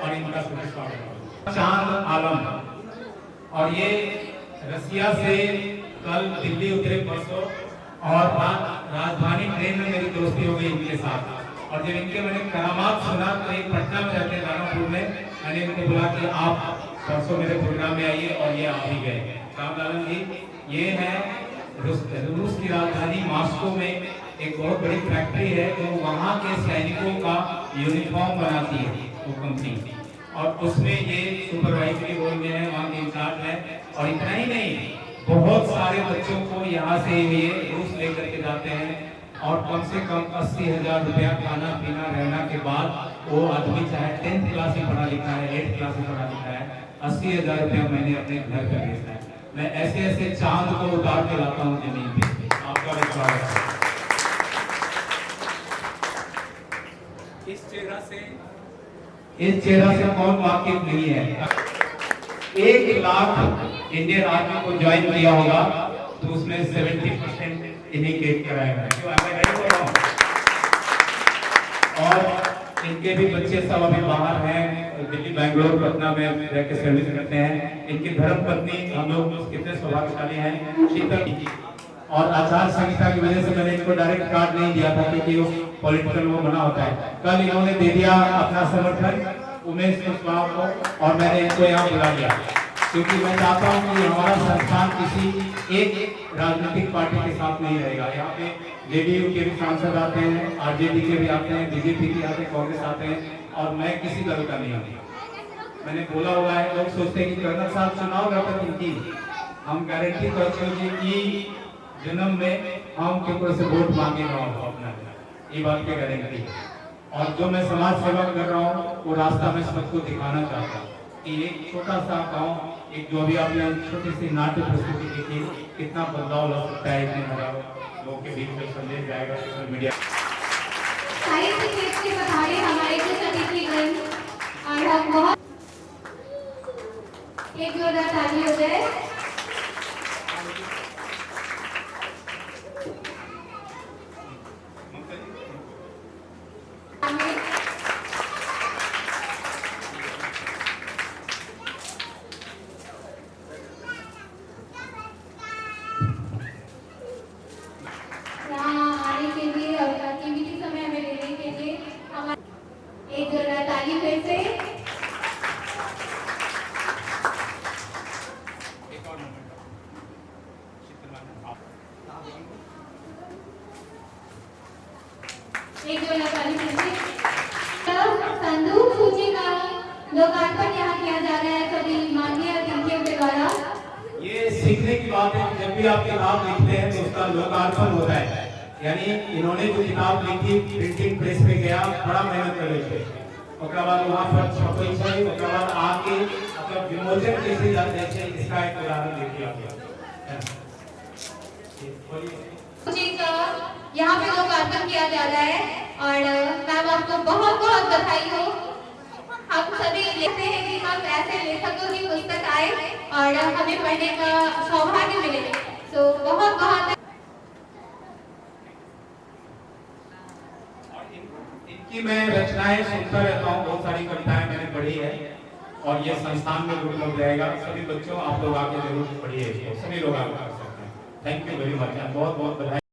और इनका शुभ स्वागत। चांद आलम, और ये रसिया से कल दिल्ली उतरे परसों, और राजधानी ट्रेन में मेरी दोस्ती हो गई इनके साथ। और जब इनके मैंने करामात सुना तो एक पटना में रहते दानापुर में, मैंने इनको बोला कि आप परसों मेरे प्रोग्राम में आइए, और ये आ ही गए। चांद आलम जी ये है रूस की राजधानी मॉस्को में एक बहुत बड़ी फैक्ट्री है जो वहाँ के सैनिकों का यूनिफॉर्म बनाती है वो कंपनी, और उसमें ये सुपरवाइजरी रोल में है, वहाँ के इंचार्ज है। और इतना ही नहीं, बहुत सारे बच्चों को यहाँ से ये रूस लेकर के जाते हैं, और कम से कम 80,000 रुपया खाना पीना रहना के बाद वो आदमी चाहे 10th क्लास में पढ़ा लिखा है, 8th क्लास में पढ़ा लिखा है, 80,000 रुपया मैंने अपने घर पर भेजना है। मैं ऐसे ऐसे चांद को उतार के लाता हूँ जमीन पे। आपका भी स्वागत है। इस चेहरा से कौन वाकिफ नहीं है? 1 लाख इंडियन आर्मी को ज्वाइन किया होगा तो उसमें 70% इन्हीं के कराएगा। और इनके भी बच्चे सब अभी बाहर हैं, दिल्ली, बैंगलोर, पटना में रह के सर्विस करते हैं। इनकी धर्म पत्नी, हम लोग कितने सौभाग्यशाली हैं, शीतल। और आचार संहिता की वजह से मैंने इनको डायरेक्ट कार्ड नहीं दिया था क्योंकि वो पॉलिटिकल वो बना होता है। कल इन्होंने दे दिया अपना समर्थन उमेश कुशवाहा को, और मैंने इनको यहाँ बुला लिया क्योंकि मैं चाहता हूँ कि हमारा संस्थान किसी एक राजनीतिक पार्टी के साथ नहीं रहेगा। यहाँ पे जेडीयू के भी सांसद आते हैं, आरजेडी के भी आते हैं, बीजेपी के आते हैं, कांग्रेस आते हैं, और मैं किसी दल का नहीं हूँ। मैंने बोला हुआ है, लोग सोचते हैं कि कर्नल साहब चुनाव लड़ते इनकी, हम गारंटी करते हैं कि जन्म में हम केवल से वोट मांगे ना हो अपना, ये बात की गारंटी। और जो मैं समाज सेवा कर रहा हूँ वो रास्ता में सबको दिखाना चाहता हूँ कि एक छोटा सा गाँव, एक जो भी आपने छोटी सी नाट्य प्रस्तुति देखी, कितना बदलाव ला सकता है, इतने हजारों लोगों के बीच में संदेश जाएगा सोशल मीडिया। साहित्य क्षेत्र के पधारे हमारे कुछ अतिथिगण, और हम बहुत एक जोरदार ताली हो जाए। एक जोरदार ताली फिर से। एक जोरदार ताली फिर से। संदूक सूची का लोकार्पण यहाँ किया जा रहा है सभी माननीय अतिथियों के द्वारा। ये सीखने की बात है, जब भी आप किताब लिखते हैं तो उसका लोकार्पण होता है। यानी इन्होंने जो किताब लिखी प्रिंटिंग प्रेस पे गया, बड़ा मेहनत कर रहे थे, उसके बाद वहाँ पर छपई छई, उसके बाद आके मतलब विमोचन कैसे जाते हैं, इसका एक उदाहरण देखिए आप। यहाँ पे लोकार्पण किया जा रहा है, और मैम आपको बहुत बहुत बधाई हो। हम सभी लिखते हैं कि हम ऐसे लेखकों की पुस्तक आए और हमें पढ़ने का सौभाग्य मिले, तो बहुत बहुत। इनकी मैं रचनाएं सुनता रहता हूँ, बहुत सारी कविताएं मैंने पढ़ी है, और ये संस्थान में उपलब्ध रहेगा। सभी बच्चों आप लोग आके जरूर पढ़िए इसको, सभी लोग आगे कर सकते हैं। थैंक यू वेरी मच, बहुत बहुत बधाई।